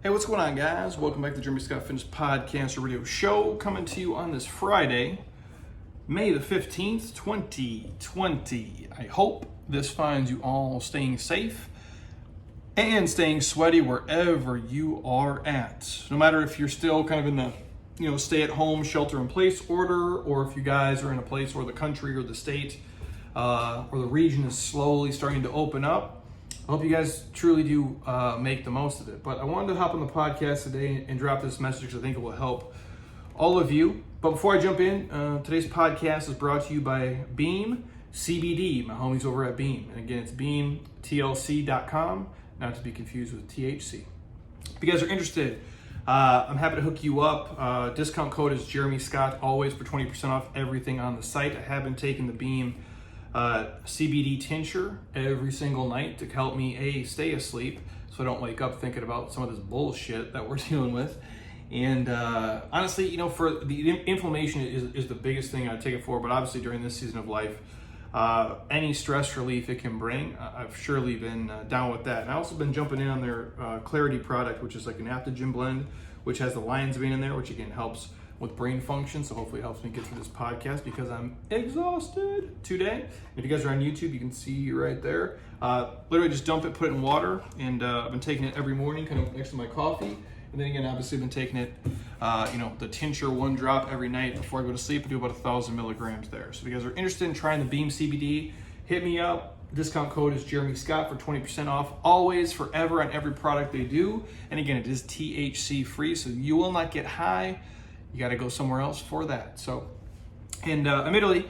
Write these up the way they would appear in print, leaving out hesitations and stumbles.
Hey, what's going on, guys? Welcome back to the Jeremy Scott Fitness Podcast or Radio Show, coming to you on this Friday, May the 15th, 2020. I hope this finds you all staying safe and staying sweaty wherever you are at. No matter if you're still kind of in the, stay-at-home, shelter-in-place order, or if you guys are in a place where the country or the state or the region is slowly starting to open up. I hope you guys truly do make the most of it. But I wanted to hop on the podcast today and drop this message because I think it will help all of you. But before I jump in, today's podcast is brought to you by Beam CBD, my homies over at Beam. And again, it's beamtlc.com, not to be confused with THC. If you guys are interested, I'm happy to hook you up. Discount code is Jeremy Scott, always for 20% off everything on the site. I have been taking the Beam CBD tincture every single night to help me stay asleep so I don't wake up thinking about some of this bullshit that we're dealing with. And honestly, for the inflammation is the biggest thing I take it for, but obviously during this season of life, any stress relief it can bring, I've surely been down with that. And I also been jumping in on their Clarity product, which is like an adaptogen blend, which has the lion's mane in there, which again helps with brain function, so hopefully it helps me get through this podcast because I'm exhausted today. If you guys are on YouTube, you can see right there. Literally just dump it, put it in water, and I've been taking it every morning, kind of next to my coffee. And then again, obviously I've been taking it, the tincture 1 drop every night before I go to sleep. I do about 1,000 milligrams there. So if you guys are interested in trying the Beam CBD, hit me up. Discount code is Jeremy Scott for 20% off, always, forever, on every product they do. And again, it is THC free, so you will not get high. You got to go somewhere else for that. So, and admittedly,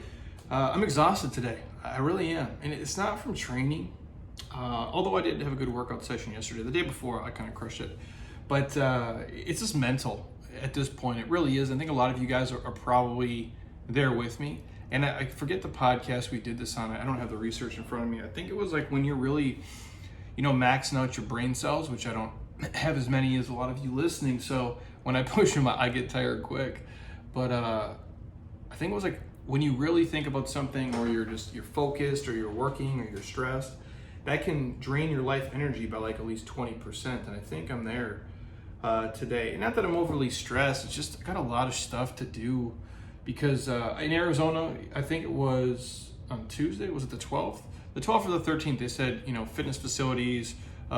I'm exhausted today. I really am. And it's not from training, although I did have a good workout session yesterday. The day before, I kind of crushed it. But it's just mental at this point. It really is. I think a lot of you guys are probably there with me. And I forget the podcast we did this on. I don't have the research in front of me. I think it was like when you're really, maxing out your brain cells, which I don't have as many as a lot of you listening. So when I push them, I get tired quick. But I think it was like when you really think about something, or you're focused, or you're working, or you're stressed, that can drain your life energy by like at least 20%. And I think I'm there today. And not that I'm overly stressed, it's just I got a lot of stuff to do because in Arizona, I think it was on Tuesday, was it the 12th? The 12th or the 13th, they said, fitness facilities,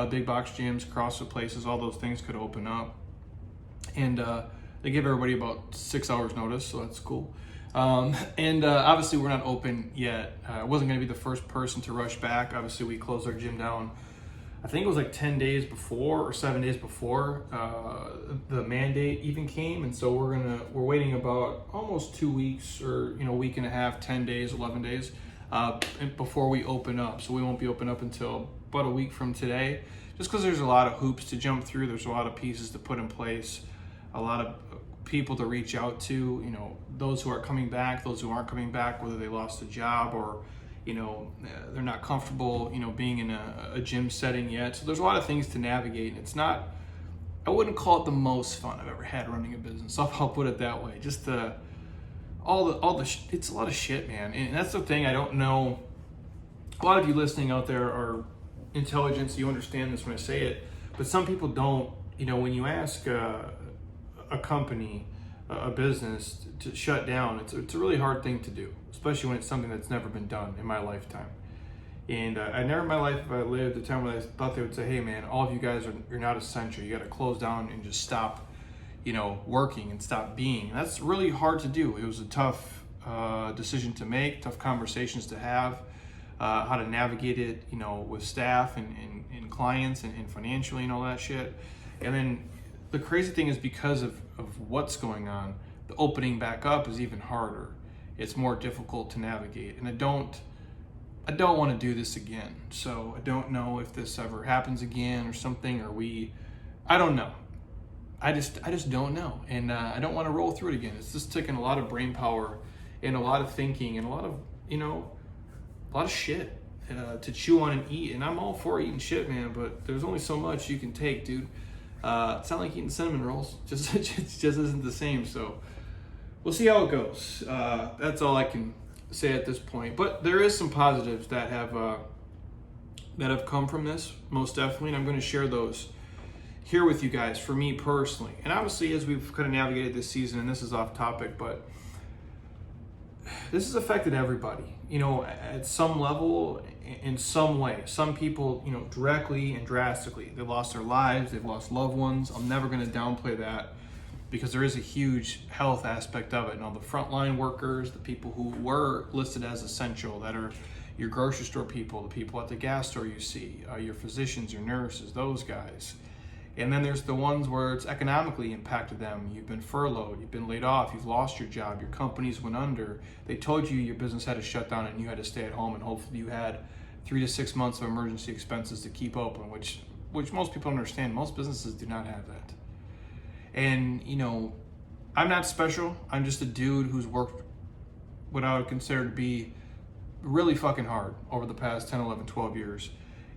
big box gyms, CrossFit places, all those things could open up. And they give everybody about 6 hours notice, so that's cool. And obviously we're not open yet. I wasn't going to be the first person to rush back. Obviously we closed our gym down, I think it was like 10 days before or 7 days before the mandate even came. And so we're waiting about almost 2 weeks or, week and a half, 10 days, 11 days before we open up. So we won't be open up until about a week from today, just because there's a lot of hoops to jump through. There's a lot of pieces to put in place, a lot of people to reach out to, those who are coming back, those who aren't coming back, whether they lost a job or, they're not comfortable, being in a gym setting yet. So there's a lot of things to navigate. It's not, I wouldn't call it the most fun I've ever had running a business. I'll put it that way. Just it's a lot of shit, man. And that's the thing. I don't know. A lot of you listening out there are intelligent, so you understand this when I say it. But some people don't. When you ask a company, a business to shut down, it's a really hard thing to do, especially when it's something that's never been done in my lifetime. And I never in my life have I lived a time when I thought they would say, hey man, all of you guys you're not essential. You got to close down and just stop, working and stop being. And that's really hard to do. It was a tough decision to make, tough conversations to have, how to navigate it, with staff and clients and financially and all that shit. And then the crazy thing is because of what's going on, the opening back up is even harder. It's more difficult to navigate. And I don't want to do this again. So I don't know if this ever happens again or something, or I don't know. I just don't know. And I don't want to roll through it again. It's just taking a lot of brain power and a lot of thinking and a lot of shit to chew on and eat. And I'm all for eating shit, man, but there's only so much you can take, dude. It's not like eating cinnamon rolls. It just isn't the same. So we'll see how it goes. That's all I can say at this point. But there is some positives that have come from this, most definitely, and I'm going to share those here with you guys for me personally. And obviously, as we've kind of navigated this season, and this is off topic, but this has affected everybody, at some level, in some way. Some people, directly and drastically. They lost their lives, they've lost loved ones. I'm never going to downplay that because there is a huge health aspect of it. The frontline workers, the people who were listed as essential, that are your grocery store people, the people at the gas store you see, your physicians, your nurses, those guys. And then there's the ones where it's economically impacted them. You've been furloughed, you've been laid off, you've lost your job, your companies went under. They told you your business had to shut down and you had to stay at home, and hopefully you had 3 to 6 months of emergency expenses to keep open, which most people understand. Most businesses do not have that. And, I'm not special. I'm just a dude who's worked what I would consider to be really fucking hard over the past 10, 11, 12 years.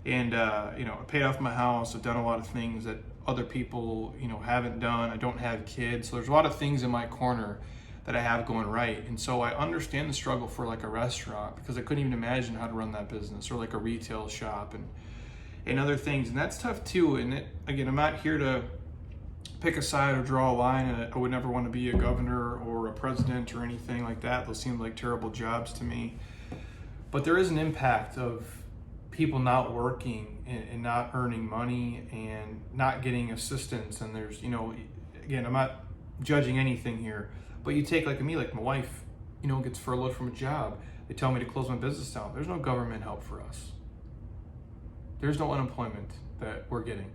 And, I paid off my house. I've done a lot of things that other people, haven't done. I don't have kids. So there's a lot of things in my corner that I have going right. And so I understand the struggle for like a restaurant, because I couldn't even imagine how to run that business, or like a retail shop and other things. And that's tough too. And again, I'm not here to pick a side or draw a line. And I would never want to be a governor or a president or anything like that. Those seem like terrible jobs to me. But there is an impact of people not working and not earning money and not getting assistance. And there's, again, I'm not judging anything here, but you take like me, like my wife, gets furloughed from a job. They tell me to close my business down. There's no government help for us. There's no unemployment that we're getting.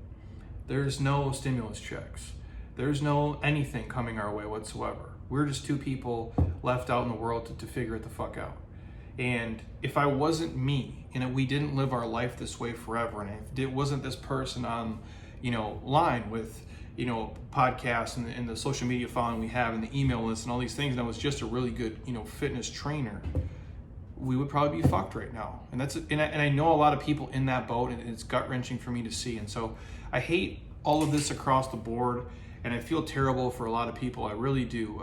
There's no stimulus checks. There's no anything coming our way whatsoever. We're just two people left out in the world to figure it the fuck out. And if I wasn't me, and we didn't live our life this way forever, and if it wasn't this person on, line with, podcasts and the social media following we have and the email list and all these things, and I was just a really good, fitness trainer, we would probably be fucked right now. And I know a lot of people in that boat, and it's gut wrenching for me to see. And so I hate all of this across the board, and I feel terrible for a lot of people. I really do.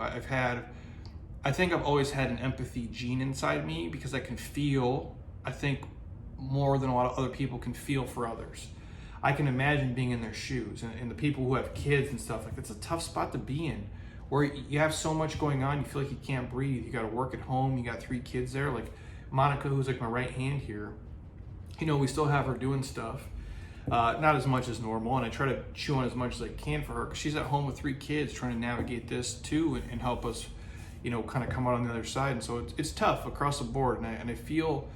I think I've always had an empathy gene inside me, because I can feel, I think, more than a lot of other people can feel for others. I can imagine being in their shoes, and the people who have kids and stuff. Like, it's a tough spot to be in, where you have so much going on, you feel like you can't breathe. You got to work at home, you got 3 kids there. Like Monica, who's like my right hand here, we still have her doing stuff. Not as much as normal, and I try to chew on as much as I can for her, because she's at home with 3 kids trying to navigate this too, and help us kind of come out on the other side. And so it's tough across the board, and I feel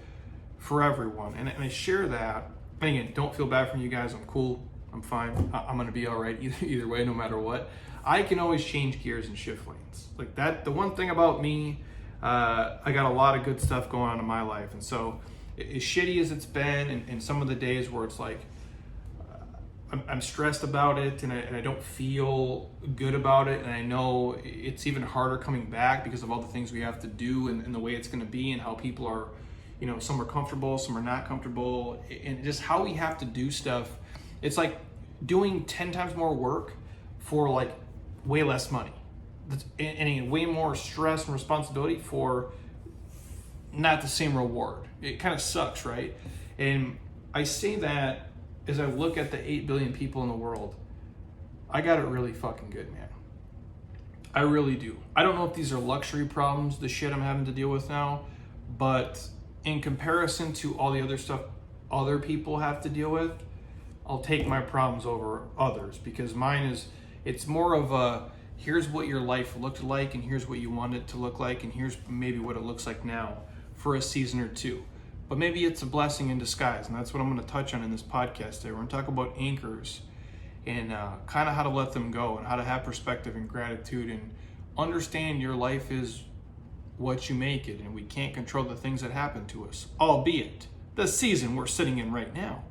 for everyone, and I share that. And again, don't feel bad for you guys. I'm cool, I'm fine, I'm gonna be all right either way, no matter what. I can always change gears and shift lanes like that. The one thing about me, I got a lot of good stuff going on in my life. And so as shitty as it's been, and some of the days where it's like I'm stressed about it, and I don't feel good about it, and I know it's even harder coming back because of all the things we have to do, and the way it's going to be, and how people are, some are comfortable, some are not comfortable, and just how we have to do stuff. It's like doing 10 times more work for like way less money, and way more stress and responsibility for not the same reward. It kind of sucks, right? And I say that as I look at the 8 billion people in the world. I got it really fucking good, man. I really do. I don't know if these are luxury problems, the shit I'm having to deal with now, but in comparison to all the other stuff other people have to deal with, I'll take my problems over others, because mine is, it's more of a, here's what your life looked like, and here's what you want it to look like, and here's maybe what it looks like now for a season or two. But maybe it's a blessing in disguise, and that's what I'm going to touch on in this podcast today. We're going to talk about anchors, and kind of how to let them go, and how to have perspective and gratitude, and understand your life is what you make it, and we can't control the things that happen to us, albeit the season we're sitting in right now.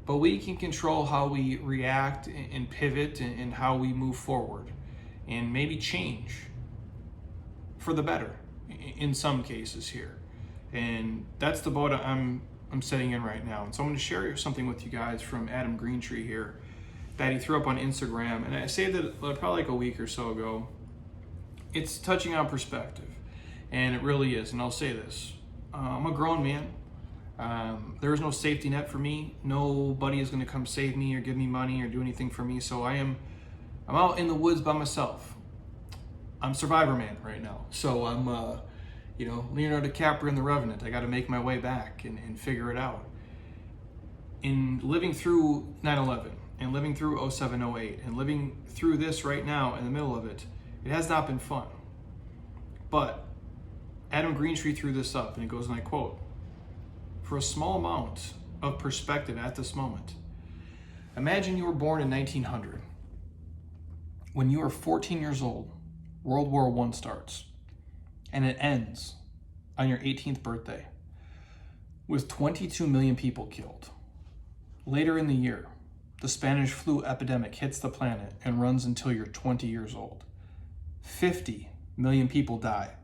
But we can control how we react and pivot, and how we move forward, and maybe change for the better in some cases here. And that's the boat I'm sitting in right now. And so I'm going to share something with you guys from Adam Greentree here that he threw up on Instagram. And I say that probably like a week or so ago. It's touching on perspective, and it really is. And I'll say this: I'm a grown man. There is no safety net for me. Nobody is going to come save me or give me money or do anything for me. So I'm out in the woods by myself. I'm Survivor Man right now. So I'm, Leonardo DiCaprio in The Revenant. I got to make my way back and figure it out. In living through 9/11 and living through 07, 08 and living through this right now in the middle of it, it has not been fun. But Adam Greentree threw this up, and it goes, and I quote, "For a small amount of perspective at this moment, imagine you were born in 1900. When you are 14 years old, World War I starts, and it ends on your 18th birthday with 22 million people killed. Later in the year, the Spanish flu epidemic hits the planet and runs until you're 20 years old. 50 million people die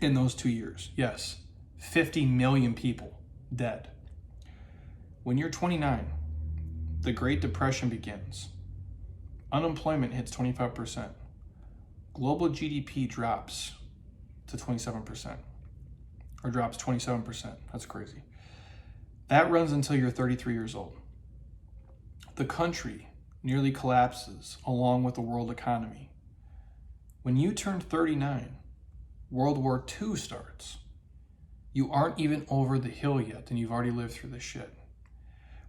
in those 2 years. Yes, 50 million people dead. When you're 29, the Great Depression begins. Unemployment hits 25%. Global GDP drops to 27%, or drops 27%. That's crazy. That runs until you're 33 years old. The country nearly collapses along with the world economy. When you turn 39, World War II starts. You aren't even over the hill yet, and you've already lived through this shit.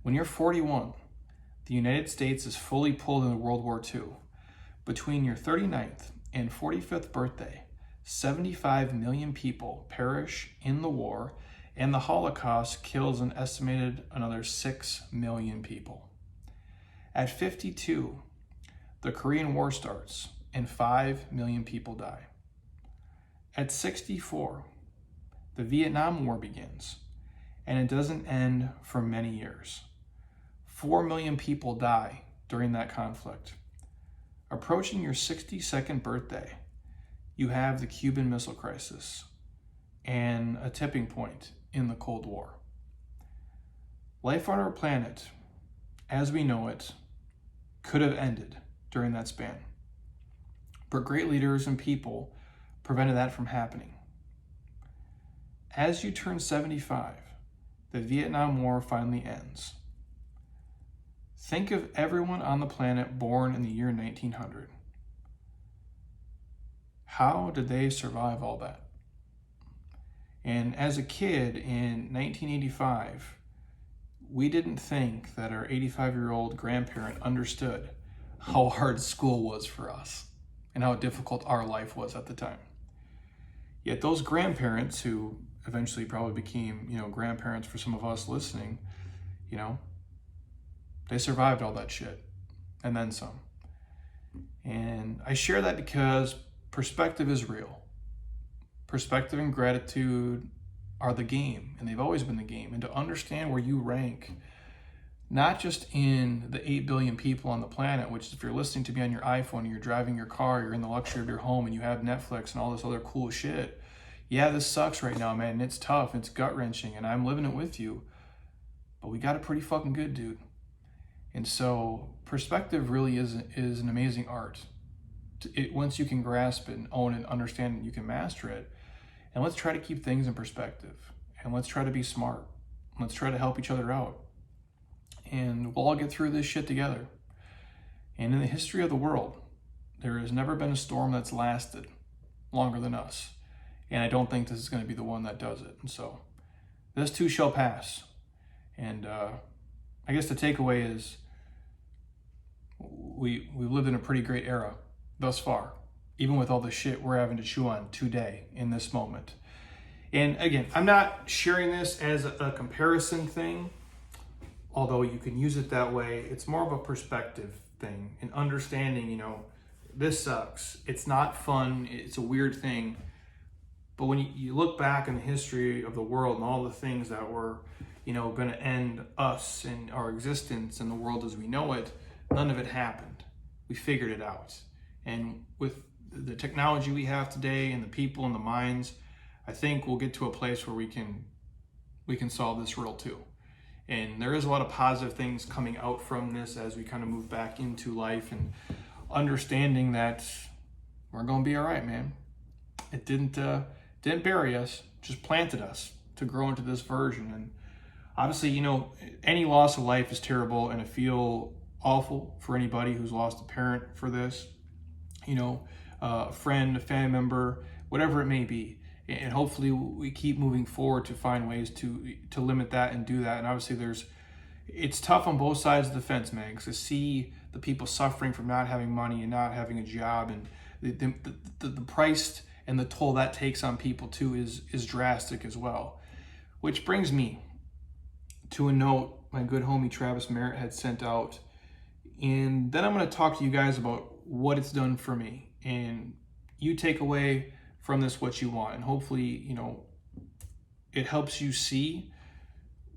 When you're 41, the United States is fully pulled into World War II. Between your 39th and 45th birthday, 75 million people perish in the war, and the Holocaust kills an estimated another 6 million people. At 52, the Korean War starts, and 5 million people die. At 64, the Vietnam War begins, and it doesn't end for many years. 4 million people die during that conflict. Approaching your 62nd birthday, you have the Cuban Missile Crisis and a tipping point in the Cold War. Life on our planet, as we know it, could have ended during that span. But great leaders and people prevented that from happening. As you turn 75, the Vietnam War finally ends. Think of everyone on the planet born in the year 1900. How did they survive all that? And as a kid in 1985, we didn't think that our 85-year-old grandparent understood how hard school was for us and how difficult our life was at the time. Yet those grandparents, who eventually probably became, grandparents for some of us listening, they survived all that shit and then some. And I share that because perspective is real. Perspective and gratitude are the game, and they've always been the game. And to understand where you rank, not just in the 8 billion people on the planet, which if you're listening to me on your iPhone, and you're driving your car, you're in the luxury of your home, and you have Netflix and all this other cool shit. Yeah, this sucks right now, man. It's tough, it's gut-wrenching, and I'm living it with you. But we got it pretty fucking good, dude. And so perspective really is an amazing art. Once you can grasp it and own it and understand it, you can master it. And let's try to keep things in perspective. And let's try to be smart. Let's try to help each other out. And we'll all get through this shit together. And in the history of the world, there has never been a storm that's lasted longer than us. And I don't think this is going to be the one that does it. And so this too shall pass. And I guess the takeaway is we've lived in a pretty great era thus far, even with all the shit we're having to chew on today in this moment. And again, I'm not sharing this as a comparison thing, although you can use it that way. It's more of a perspective thing and understanding, this sucks. It's not fun. It's a weird thing. But when you look back in the history of the world and all the things that were, going to end us and our existence and the world as we know it, none of it happened. We figured it out. And with the technology we have today and the people and the minds, I think we'll get to a place where we can solve this riddle too. And there is a lot of positive things coming out from this as we kind of move back into life and understanding that we're going to be all right, man. It didn't bury us, just planted us to grow into this version. And Obviously, any loss of life is terrible, and I feel awful for anybody who's lost a parent for this, a friend, a family member, whatever it may be. And hopefully we keep moving forward to find ways to limit that and do that. And obviously it's tough on both sides of the fence, man, because to see the people suffering from not having money and not having a job, and the price and the toll that takes on people too is drastic as well. Which brings me to a note my good homie Travis Merritt had sent out. And then I'm going to talk to you guys about what it's done for me. And you take away from this what you want. And hopefully, it helps you see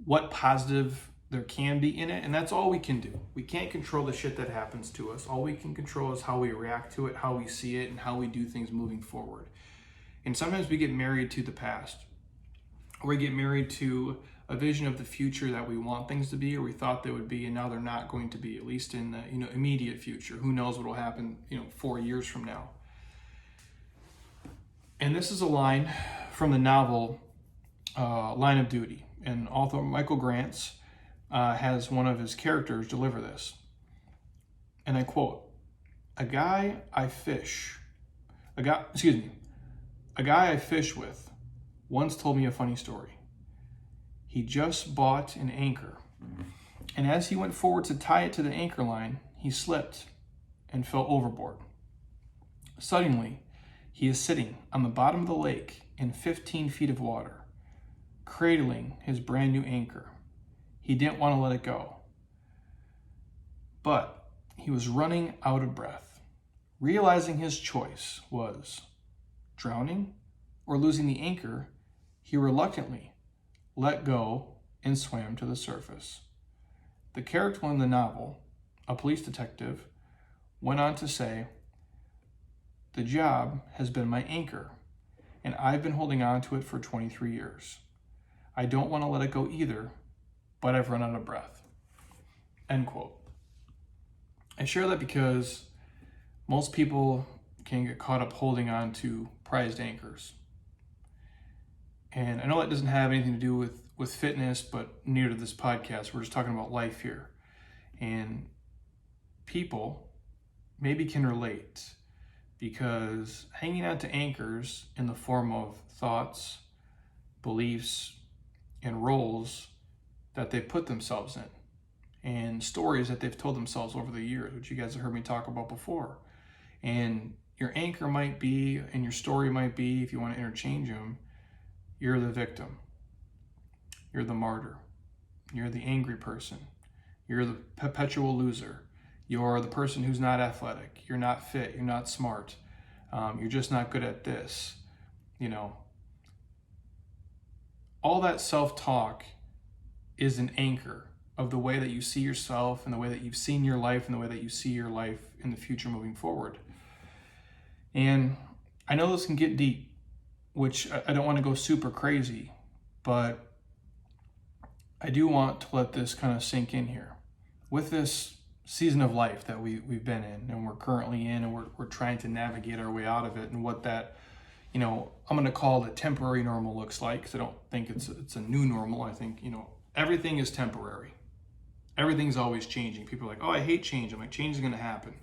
what positive there can be in it. And that's all we can do. We can't control the shit that happens to us. All we can control is how we react to it, how we see it, and how we do things moving forward. And sometimes we get married to the past, or we get married to a vision of the future that we want things to be, or we thought they would be, and now they're not going to be, at least in the immediate future. Who knows what will happen 4 years from now. And this is a line from the novel Line of Duty, and author Michael Grants has one of his characters deliver this, and I quote, a guy I fish with once told me a funny story. He just bought an anchor, and as he went forward to tie it to the anchor line, he slipped and fell overboard. Suddenly, he is sitting on the bottom of the lake in 15 feet of water, cradling his brand new anchor. He didn't want to let it go, but he was running out of breath, realizing his choice was drowning or losing the anchor. He reluctantly let go and swam to the surface. The character in the novel, a police detective, went on to say, the job has been my anchor, and I've been holding on to it for 23 years. I don't want to let it go either, but I've run out of breath. End quote. I share that because most people can get caught up holding on to prized anchors. And I know that doesn't have anything to do with fitness, but near to this podcast, we're just talking about life here. And people maybe can relate, because hanging on to anchors in the form of thoughts, beliefs, and roles that they put themselves in, and stories that they've told themselves over the years, which you guys have heard me talk about before. And your anchor might be, and your story might be, if you want to interchange them, you're the victim, you're the martyr, you're the angry person, you're the perpetual loser, you're the person who's not athletic, you're not fit, you're not smart, you're just not good at this. All that self-talk is an anchor of the way that you see yourself, and the way that you've seen your life, and the way that you see your life in the future moving forward. And I know this can get deep, which I don't want to go super crazy, but I do want to let this kind of sink in here. With this season of life that we've been in, and we're currently in, and we're trying to navigate our way out of it, and what that, I'm going to call it temporary normal looks like, because I don't think it's a new normal. I think, everything is temporary. Everything's always changing. People are like, oh, I hate change. I'm like, change is going to happen.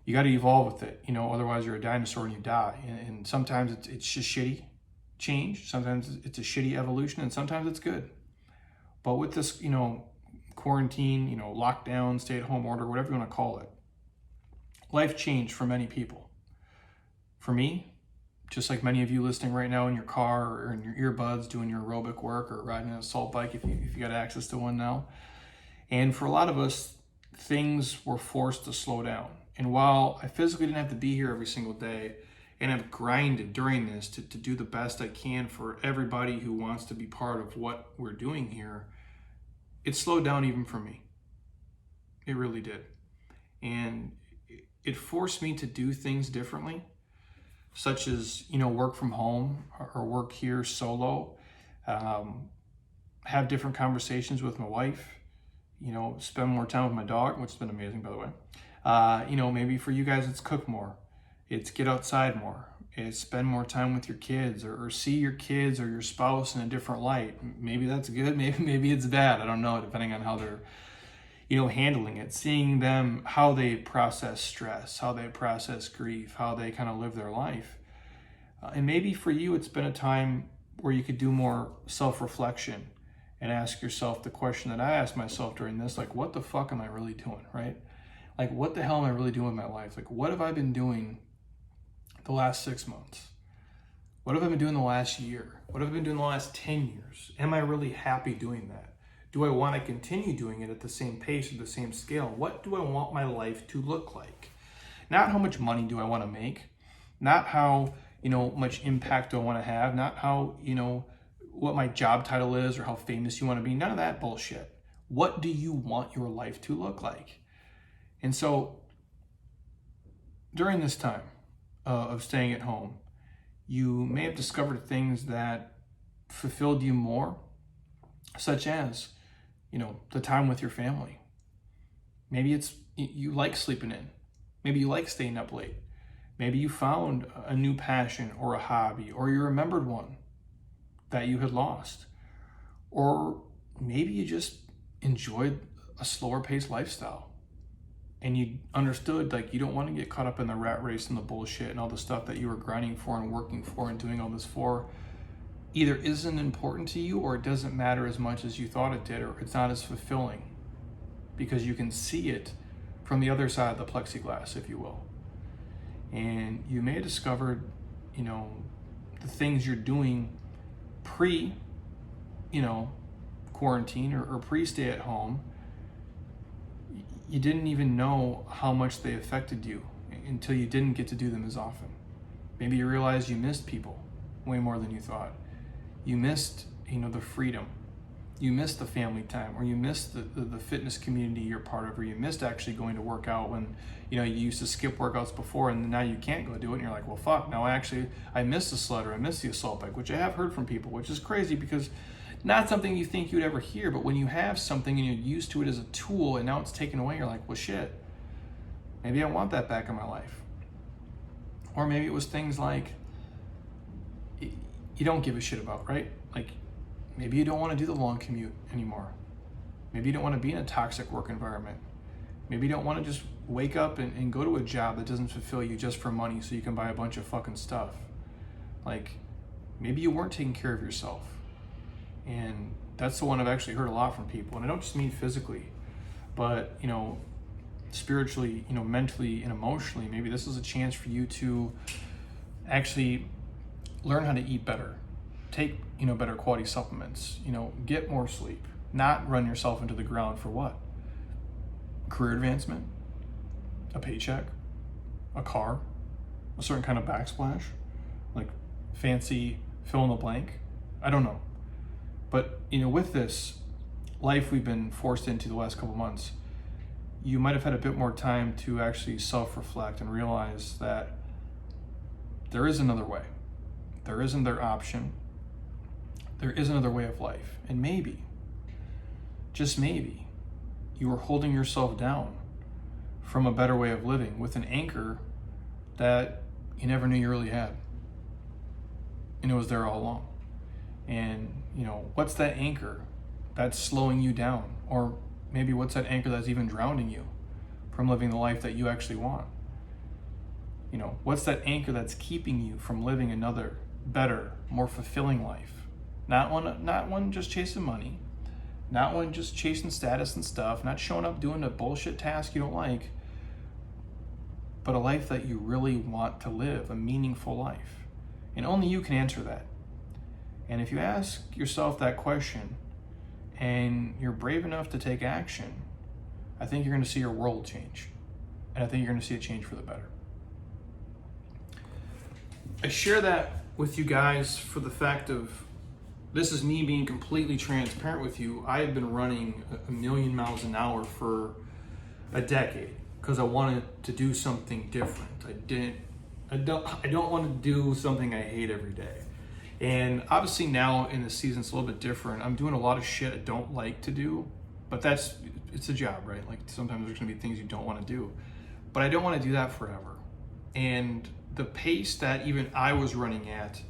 You got to evolve with it, otherwise you're a dinosaur and you die. And sometimes it's just shitty change. Sometimes it's a shitty evolution, and sometimes it's good. But with this, quarantine, lockdown, stay-at-home order, whatever you want to call it, life changed for many people. For me, just like many of you listening right now in your car or in your earbuds doing your aerobic work, or riding an assault bike if you got access to one now. And for a lot of us, things were forced to slow down. And while I physically didn't have to be here every single day, and I've grinded during this to do the best I can for everybody who wants to be part of what we're doing here, it slowed down even for me. It really did. And it forced me to do things differently, such as, work from home or work here solo, have different conversations with my wife, spend more time with my dog, which has been amazing, by the way. Maybe for you guys, it's cook more, it's get outside more, is spend more time with your kids, or see your kids or your spouse in a different light. Maybe that's good, maybe it's bad. I don't know, depending on how they're handling it. Seeing them, how they process stress, how they process grief, how they kind of live their life. And maybe for you, it's been a time where you could do more self-reflection and ask yourself the question that I asked myself during this, like, what the fuck am I really doing, right? Like, what the hell am I really doing with my life? Like, what have I been doing the last 6 months? What have I been doing the last year? What have I been doing the last 10 years? Am I really happy doing that? Do I want to continue doing it at the same pace, at the same scale? What do I want my life to look like? Not how much money do I want to make, not how, much impact do I want to have, not how, what my job title is or how famous you want to be, none of that bullshit. What do you want your life to look like? And so during this time of staying at home, you may have discovered things that fulfilled you more, such as, the time with your family. Maybe it's you like sleeping in. Maybe you like staying up late. Maybe you found a new passion or a hobby, or you remembered one that you had lost. Or maybe you just enjoyed a slower paced lifestyle and you understood, like, you don't want to get caught up in the rat race and the bullshit and all the stuff that you were grinding for and working for and doing all this for either isn't important to you, or it doesn't matter as much as you thought it did, or it's not as fulfilling because you can see it from the other side of the plexiglass, if you will. And you may have discovered, the things you're doing pre, quarantine or pre-stay at home, you didn't even know how much they affected you until you didn't get to do them as often. Maybe you realized you missed people way more than you thought. You missed, the freedom. You missed the family time, or you missed the fitness community you're part of, or you missed actually going to work out when, you used to skip workouts before and now you can't go do it. And you're like, well, fuck, now I miss the sled, or I miss the assault bike, which I have heard from people, which is crazy because not something you think you'd ever hear, but when you have something and you're used to it as a tool and now it's taken away, you're like, well, shit, maybe I want that back in my life. Or maybe it was things like you don't give a shit about, right? Like, maybe you don't want to do the long commute anymore. Maybe you don't want to be in a toxic work environment. Maybe you don't want to just wake up and go to a job that doesn't fulfill you just for money so you can buy a bunch of fucking stuff. Like, maybe you weren't taking care of yourself. And that's the one I've actually heard a lot from people. And I don't just mean physically, but, spiritually, mentally and emotionally. Maybe this is a chance for you to actually learn how to eat better, take, better quality supplements, get more sleep, not run yourself into the ground for what? Career advancement, a paycheck, a car, a certain kind of backsplash, like fancy fill in the blank. I don't know. But, with this life we've been forced into the last couple months, you might have had a bit more time to actually self-reflect and realize that there is another way. There is another option. There is another way of life. And maybe, just maybe, you were holding yourself down from a better way of living with an anchor that you never knew you really had. And it was there all along. And, what's that anchor that's slowing you down? Or maybe what's that anchor that's even drowning you from living the life that you actually want? What's that anchor that's keeping you from living another better, more fulfilling life? Not one just chasing money, not one just chasing status and stuff, not showing up doing a bullshit task you don't like, but a life that you really want to live, a meaningful life. And only you can answer that. And if you ask yourself that question and you're brave enough to take action, I think you're going to see your world change. And I think you're going to see it change for the better. I share that with you guys for the fact of, this is me being completely transparent with you. I have been running a million miles an hour for a decade because I wanted to do something different. I don't want to do something I hate every day. And obviously now in the season, it's a little bit different. I'm doing a lot of shit I don't like to do, but it's a job, right? Like, sometimes there's gonna be things you don't want to do, but I don't want to do that forever. And the pace that even I was running at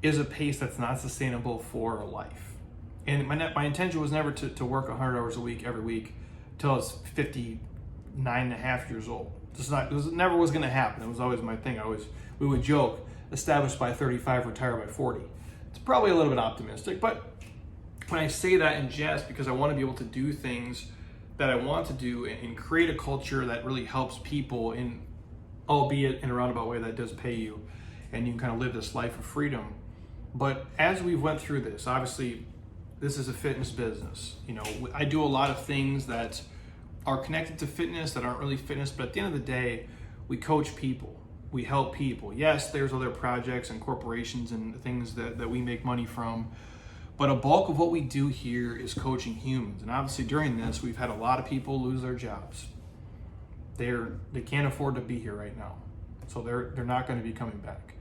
is a pace that's not sustainable for life. And my intention was never to work 100 hours a week every week till I was 59 and a half years old. It never was going to happen. It was always my thing. We would joke, established by 35, retire by 40. It's probably a little bit optimistic, but when I say that in jest, because I want to be able to do things that I want to do and create a culture that really helps people, in, albeit in a roundabout way that does pay you, and you can kind of live this life of freedom. But as we went through this, obviously, this is a fitness business. You know, I do a lot of things that are connected to fitness that aren't really fitness, but at the end of the day, we coach people, we help people. Yes, there's other projects and corporations and things that we make money from, but a bulk of what we do here is coaching humans. And obviously during this, we've had a lot of people lose their jobs. They can't afford to be here right now, so they're not going to be coming back.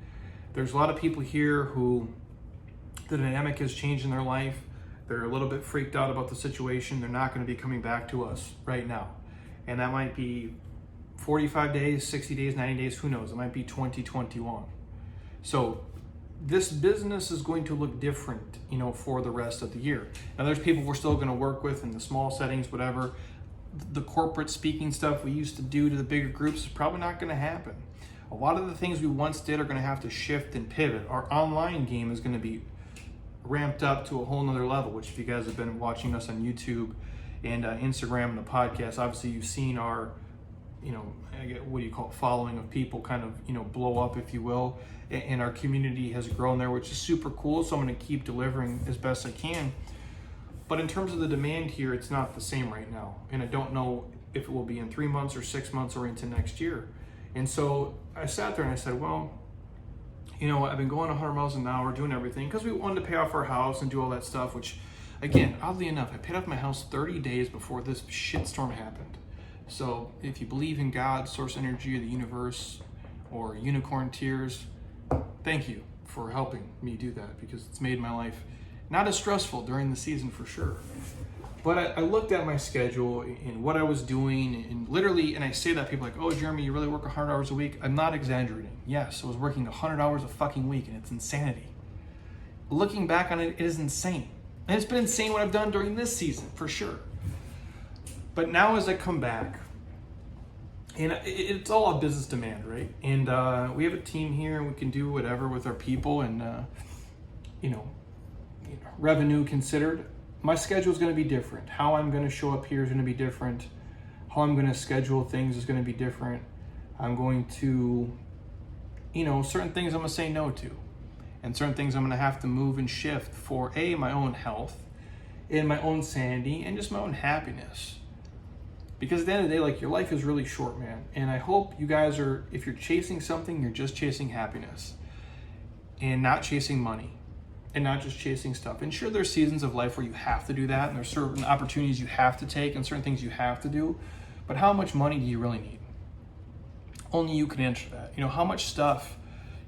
There's a lot of people here who the dynamic has changed in their life. They're a little bit freaked out about the situation. They're not going to be coming back to us right now. And that might be 45 days, 60 days, 90 days, who knows? It might be 2021. So this business is going to look different, you know, for the rest of the year. Now there's people we're still going to work with in the small settings, whatever. The corporate speaking stuff we used to do to the bigger groups is probably not going to happen. A lot of the things we once did are going to have to shift and pivot. Our online game is going to be ramped up to a whole nother level, which if you guys have been watching us on YouTube and Instagram and the podcast, obviously you've seen our, you know, what do you call it, following of people kind of, you know, blow up, if you will, and our community has grown there, which is super cool. So I'm going to keep delivering as best I can. But in terms of the demand here, it's not the same right now. And I don't know if it will be in 3 months or 6 months or into next year. And so I sat there and I said, well, you know, I've been going 100 miles an hour, doing everything, because we wanted to pay off our house and do all that stuff, which, again, oddly enough, I paid off my house 30 days before this shitstorm happened. So if you believe in God, source energy, or the universe, or unicorn tears, thank you for helping me do that, because it's made my life not as stressful during the season for sure. But I looked at my schedule and what I was doing, and literally, and I say that, people are like, oh, Jeremy, you really work 100 hours a week? I'm not exaggerating. Yes, I was working 100 hours a fucking week, and it's insanity. Looking back on it, it is insane. And it's been insane what I've done during this season, for sure. But now as I come back, and it's all a business demand, right? And we have a team here, and we can do whatever with our people, and, revenue considered, my schedule is going to be different. How I'm going to show up here is going to be different. How I'm going to schedule things is going to be different. I'm going to, certain things I'm going to say no to. And certain things I'm going to have to move and shift for my own health and my own sanity and just my own happiness. Because at the end of the day, your life is really short, man. And I hope you guys are, if you're chasing something, you're just chasing happiness and not chasing money. And not just chasing stuff. And sure, there's seasons of life where you have to do that, and there's certain opportunities you have to take and certain things you have to do. But how much money do you really need? Only you can answer that. How much stuff,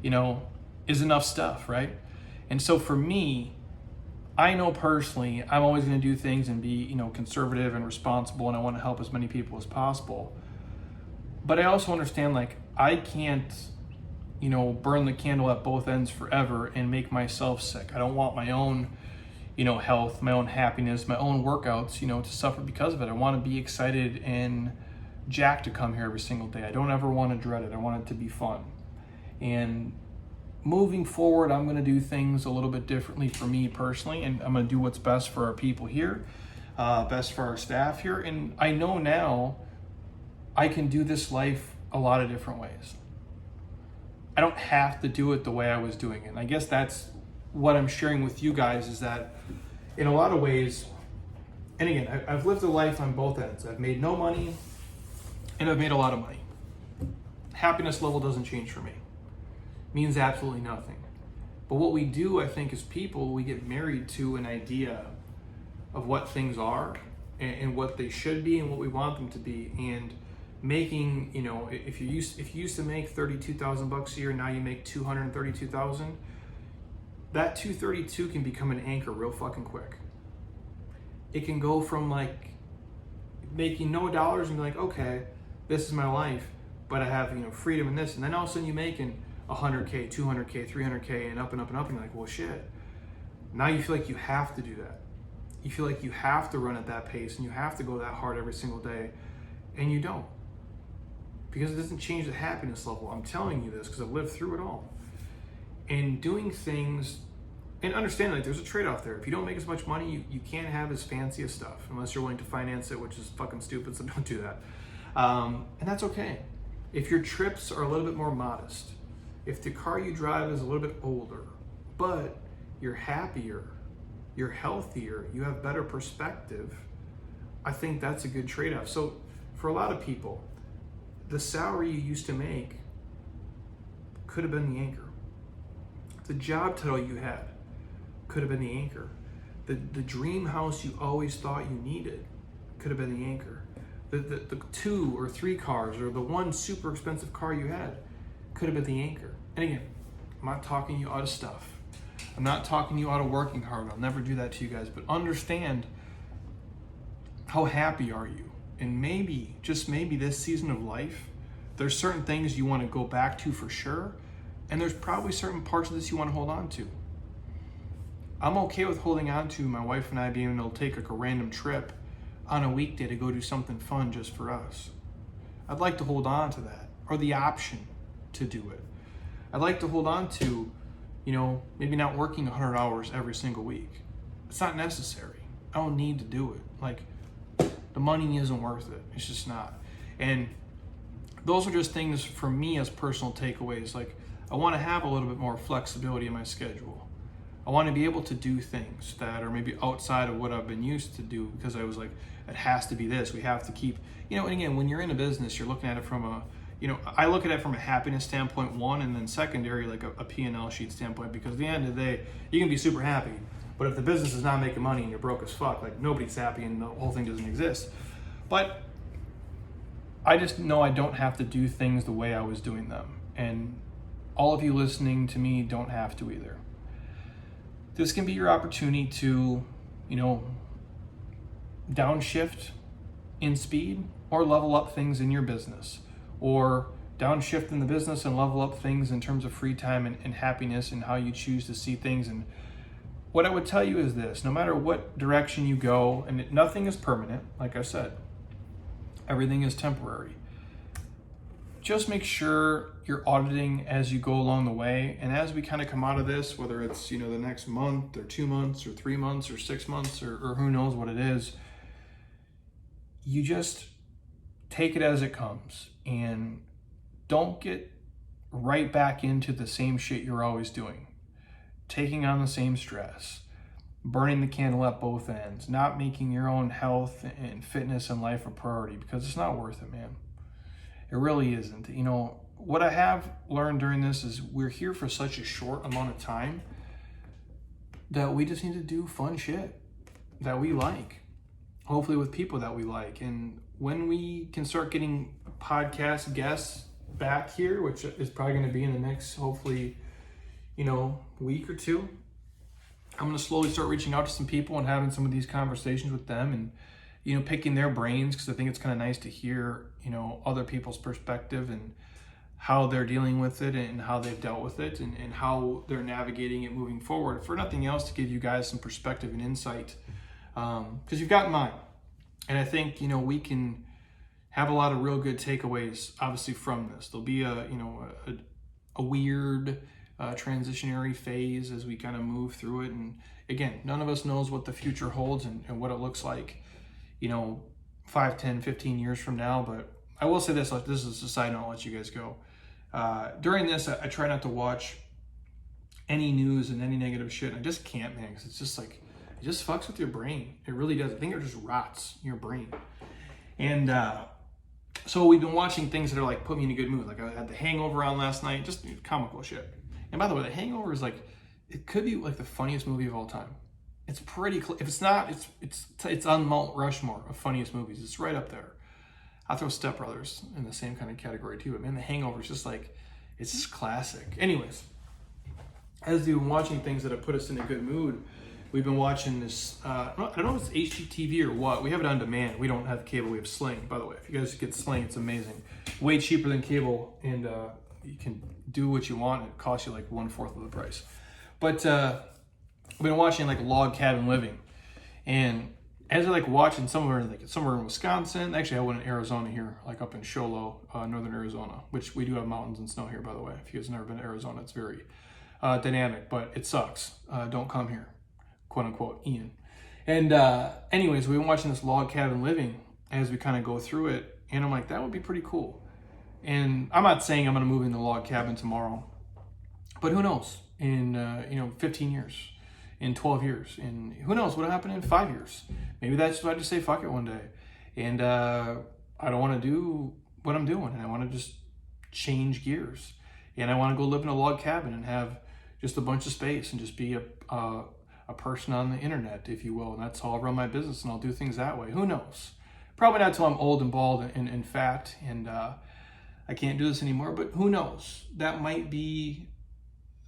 is enough stuff, right? And so for me, I know personally, I'm always going to do things and be, conservative and responsible, and I want to help as many people as possible. But I also understand, I can't, burn the candle at both ends forever and make myself sick. I don't want my own, health, my own happiness, my own workouts, to suffer because of it. I want to be excited and jacked to come here every single day. I don't ever want to dread it. I want it to be fun. And moving forward, I'm going to do things a little bit differently for me personally, and I'm going to do what's best for our people here, best for our staff here. And I know now I can do this life a lot of different ways. I don't have to do it the way I was doing it. And I guess that's what I'm sharing with you guys, is that in a lot of ways, and again, I've lived a life on both ends. I've made no money and I've made a lot of money. Happiness level doesn't change for me. It means absolutely nothing. But what we do, I think, as people, we get married to an idea of what things are and what they should be and what we want them to be. And making, if you used to make $32,000 a year, now you make $232,000. That 232 can become an anchor real fucking quick. It can go from making no dollars and be like, okay, this is my life. but I have, freedom in this. And then all of a sudden you making 100K, 200K, 300K, and up and up and up. And you're like, well, shit. Now you feel like you have to do that. You feel like you have to run at that pace and you have to go that hard every single day. And you don't. Because it doesn't change the happiness level. I'm telling you this because I've lived through it all. And doing things, and understand like there's a trade-off there. If you don't make as much money, you can't have as fancy as stuff unless you're willing to finance it, which is fucking stupid, so don't do that. And that's okay. If your trips are a little bit more modest, if the car you drive is a little bit older, but you're happier, you're healthier, you have better perspective, I think that's a good trade-off. So for a lot of people, the salary you used to make could have been the anchor. The job title you had could have been the anchor. The dream house you always thought you needed could have been the anchor. The 2 or 3 cars or the one super expensive car you had could have been the anchor. And again, I'm not talking you out of stuff. I'm not talking you out of working hard. I'll never do that to you guys, but understand how happy are you? And maybe, just maybe this season of life, there's certain things you want to go back to for sure. And there's probably certain parts of this you want to hold on to. I'm okay with holding on to my wife and I being able to take like a random trip on a weekday to go do something fun just for us. I'd like to hold on to that, or the option to do it. I'd like to hold on to, maybe not working 100 hours every single week. It's not necessary. I don't need to do it. Like, the money isn't worth it. It's just not. And those are just things for me as personal takeaways. Like, I want to have a little bit more flexibility in my schedule. I want to be able to do things that are maybe outside of what I've been used to do, because I was like, it has to be this. We have to keep, and again, when you're in a business, you're looking at it from a, I look at it from a happiness standpoint, one, and then secondary, like a P&L sheet standpoint, because at the end of the day, you can be super happy, but if the business is not making money and you're broke as fuck, like nobody's happy and the whole thing doesn't exist. But I just know I don't have to do things the way I was doing them. And all of you listening to me don't have to either. This can be your opportunity to, downshift in speed or level up things in your business, or downshift in the business and level up things in terms of free time and happiness and how you choose to see things. And what I would tell you is this: no matter what direction you go, and nothing is permanent, like I said, everything is temporary. Just make sure you're auditing as you go along the way. And as we kind of come out of this, whether it's, the next month or 2 months or 3 months or 6 months or who knows what it is, you just take it as it comes and don't get right back into the same shit you're always doing. Taking on the same stress, burning the candle at both ends, not making your own health and fitness and life a priority, because it's not worth it, man. It really isn't. What I have learned during this is we're here for such a short amount of time that we just need to do fun shit that we like, hopefully with people that we like. And when we can start getting podcast guests back here, which is probably going to be in the next, hopefully, week or two, I'm going to slowly start reaching out to some people and having some of these conversations with them and, picking their brains, because I think it's kind of nice to hear, other people's perspective and how they're dealing with it and how they've dealt with it and how they're navigating it moving forward. For nothing else, to give you guys some perspective and insight, because you've got mine. And I think, we can have a lot of real good takeaways, obviously, from this. There'll be a weird transitionary phase as we kind of move through it. And again, none of us knows what the future holds and what it looks like, 5, 10, 15 years from now. But I will say this, this is a side note, I'll let you guys go. During this, I try not to watch any news and any negative shit. And I just can't, man, because it's just like, it just fucks with your brain. It really does. I think it just rots your brain. And so we've been watching things that are like, put me in a good mood. Like I had The Hangover on last night, just comical shit. And by the way, The Hangover is like, it could be like the funniest movie of all time. It's pretty, if it's not, it's on Mount Rushmore of funniest movies. It's right up there. I'll throw Step Brothers in the same kind of category too. But man, The Hangover is just like, it's just classic. Anyways, as you've been watching things that have put us in a good mood, we've been watching this, I don't know if it's HGTV or what. We have it on demand. We don't have cable, we have Sling, by the way. If you guys get Sling, it's amazing. Way cheaper than cable, and you can do what you want. It costs you like 1/4 of the price. But we've been watching like Log Cabin Living, and as I like watching somewhere in Wisconsin, actually I went in Arizona here, like up in Show Low, northern Arizona, which we do have mountains and snow here, by the way. If you guys have never been to Arizona, it's very dynamic, but it sucks. Don't come here, quote unquote, Ian. And anyways, we've been watching this Log Cabin Living as we kind of go through it, and I'm like, that would be pretty cool. And I'm not saying I'm going to move into a log cabin tomorrow, but who knows? In 15 years, in 12 years, and who knows what'll happen in 5 years? Maybe that's what I just say fuck it one day, and I don't want to do what I'm doing, and I want to just change gears, and I want to go live in a log cabin and have just a bunch of space and just be a person on the internet, if you will, and that's how I'll run my business, and I'll do things that way. Who knows? Probably not till I'm old and bald and fat and I can't do this anymore, but who knows? That might be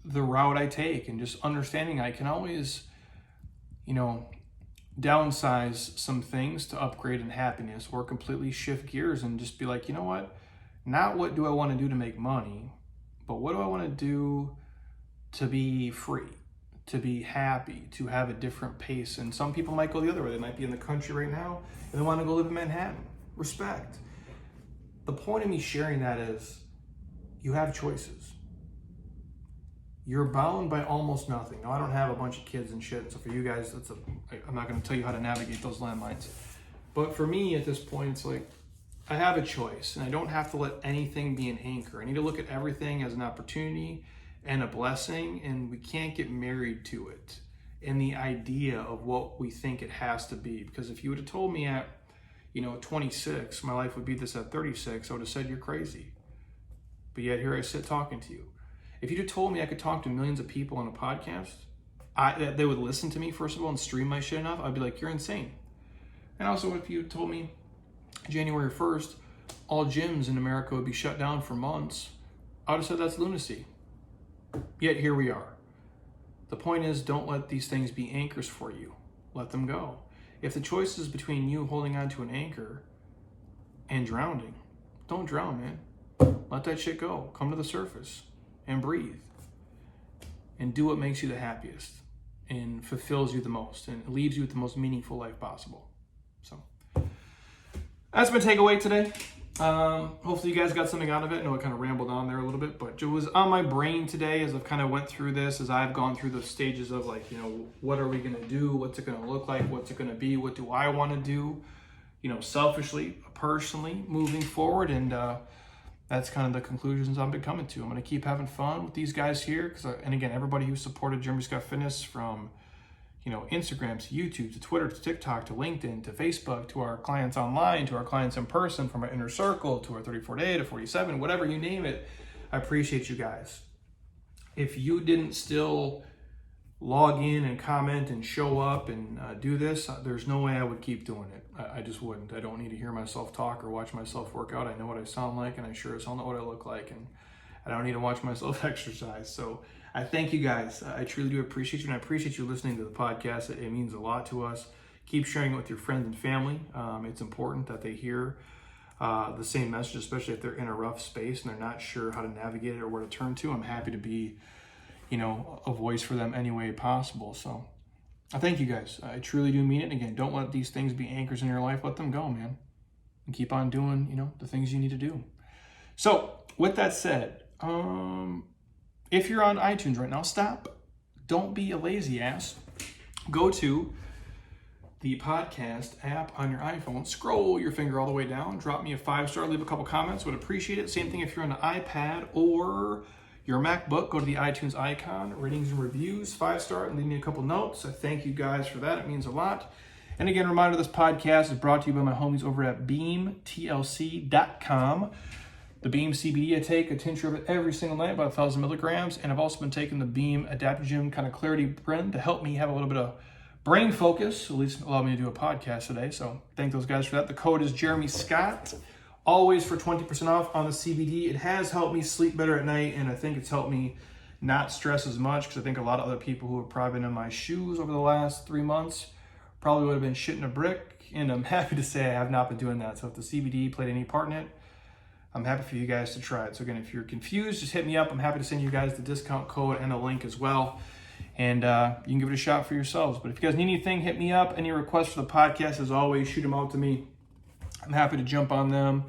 the route I take, and just understanding I can always, downsize some things to upgrade in happiness, or completely shift gears and just be like, you know what? Not what do I want to do to make money, but what do I want to do to be free, to be happy, to have a different pace. And some people might go the other way. They might be in the country right now and they want to go live in Manhattan. Respect. The point of me sharing that is you have choices. You're bound by almost nothing. Now, I don't have a bunch of kids and shit, so for you guys, I'm not going to tell you how to navigate those landmines. But for me at this point, it's like I have a choice, and I don't have to let anything be an anchor. I need to look at everything as an opportunity and a blessing, and we can't get married to it and the idea of what we think it has to be. Because if you would have told me at 26, my life would be this at 36, I would have said you're crazy. But yet here I sit talking to you. If you'd have told me I could talk to millions of people on a podcast, that they would listen to me, first of all, and stream my shit enough, I'd be like, you're insane. And also, if you told me January 1st, all gyms in America would be shut down for months, I would have said that's lunacy. Yet here we are. The point is, don't let these things be anchors for you. Let them go. If the choice is between you holding on to an anchor and drowning, don't drown, man. Let that shit go. Come to the surface and breathe. And do what makes you the happiest and fulfills you the most and leaves you with the most meaningful life possible. So that's my takeaway today. Hopefully you guys got something out of it. I know I kind of rambled on there a little bit, but it was on my brain today as I've kind of went through this, as I've gone through the stages of like, what are we going to do? What's it going to look like? What's it going to be? What do I want to do? Selfishly, personally, moving forward. And that's kind of the conclusions I've been coming to. I'm going to keep having fun with these guys here. And again, everybody who supported Jeremy Scott Fitness from Instagram to YouTube to Twitter to TikTok to LinkedIn to Facebook to our clients online to our clients in person, from our inner circle to our 34-day to 47, whatever you name it, I appreciate you guys. If you didn't still log in and comment and show up and do this, there's no way I would keep doing it. I just wouldn't. I don't need to hear myself talk or watch myself work out. I know what I sound like, and I sure as hell know what I look like, and I don't need to watch myself exercise. So I thank you guys. I truly do appreciate you, and I appreciate you listening to the podcast. It means a lot to us. Keep sharing it with your friends and family. It's important that they hear the same message, especially if they're in a rough space and they're not sure how to navigate it or where to turn to. I'm happy to be, a voice for them any way possible. So I thank you guys. I truly do mean it. And again, don't let these things be anchors in your life. Let them go, man. And keep on doing, the things you need to do. So with that said, if you're on iTunes right now, stop. Don't be a lazy ass. Go to the podcast app on your iPhone. Scroll your finger all the way down. Drop me a 5-star. Leave a couple comments. Would appreciate it. Same thing if you're on an iPad or your MacBook. Go to the iTunes icon, ratings and reviews, 5-star, and leave me a couple notes. I thank you guys for that. It means a lot. And again, reminder, this podcast is brought to you by my homies over at beamtlc.com. The Beam CBD I take, a tincture of it every single night, about 1,000 milligrams. And I've also been taking the Beam Adaptogen kind of clarity blend to help me have a little bit of brain focus, at least allow me to do a podcast today. So thank those guys for that. The code is Jeremy Scott, always for 20% off on the CBD. It has helped me sleep better at night, and I think it's helped me not stress as much, because I think a lot of other people who have probably been in my shoes over the last 3 months probably would have been shitting a brick, and I'm happy to say I have not been doing that. So if the CBD played any part in it, I'm happy for you guys to try it. So again, if you're confused, just hit me up. I'm happy to send you guys the discount code and a link as well. And you can give it a shot for yourselves. But if you guys need anything, hit me up. Any requests for the podcast, as always, shoot them out to me. I'm happy to jump on them.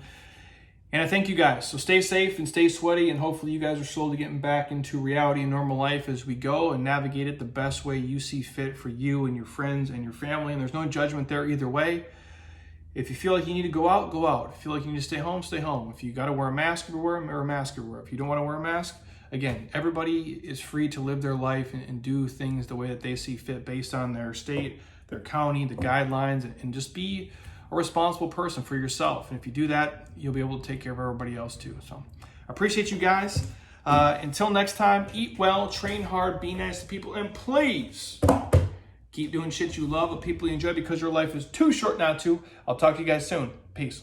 And I thank you guys. So stay safe and stay sweaty. And hopefully you guys are slowly getting back into reality and normal life as we go and navigate it the best way you see fit for you and your friends and your family. And there's no judgment there either way. If you feel like you need to go out, go out. If you feel like you need to stay home, stay home. If you got to wear a mask everywhere, wear a mask everywhere. If you don't want to wear a mask, again, everybody is free to live their life and do things the way that they see fit based on their state, their county, the guidelines, and just be a responsible person for yourself. And if you do that, you'll be able to take care of everybody else too. So I appreciate you guys. Until next time, eat well, train hard, be nice to people, and please keep doing shit you love with people you enjoy, because your life is too short not to. I'll talk to you guys soon. Peace.